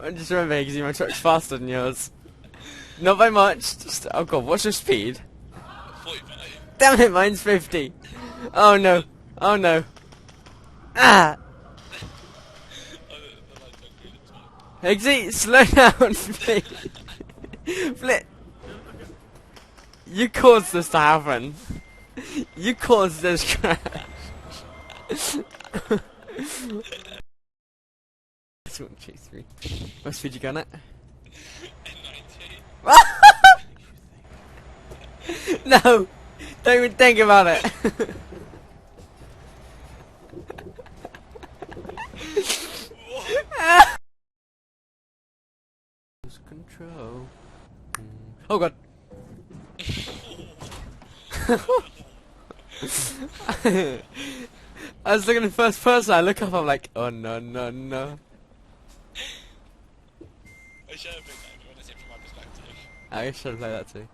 I just remember, Higsy, my truck's faster than yours. Not by much. Just, oh god, what's your speed? 45. Damn it, mine's 50. Oh no. Oh no. Ah! Higsy, slow down, please. Flip. You caused this to happen. You caused this crash. 1, 2, 3. What speed you going at? 90. No! Don't even think about it! Lose control. Oh god! I was looking at the first person, I look up, I'm like, oh no, no, no. I should have played that if you want to see it from my perspective. I should have played that too.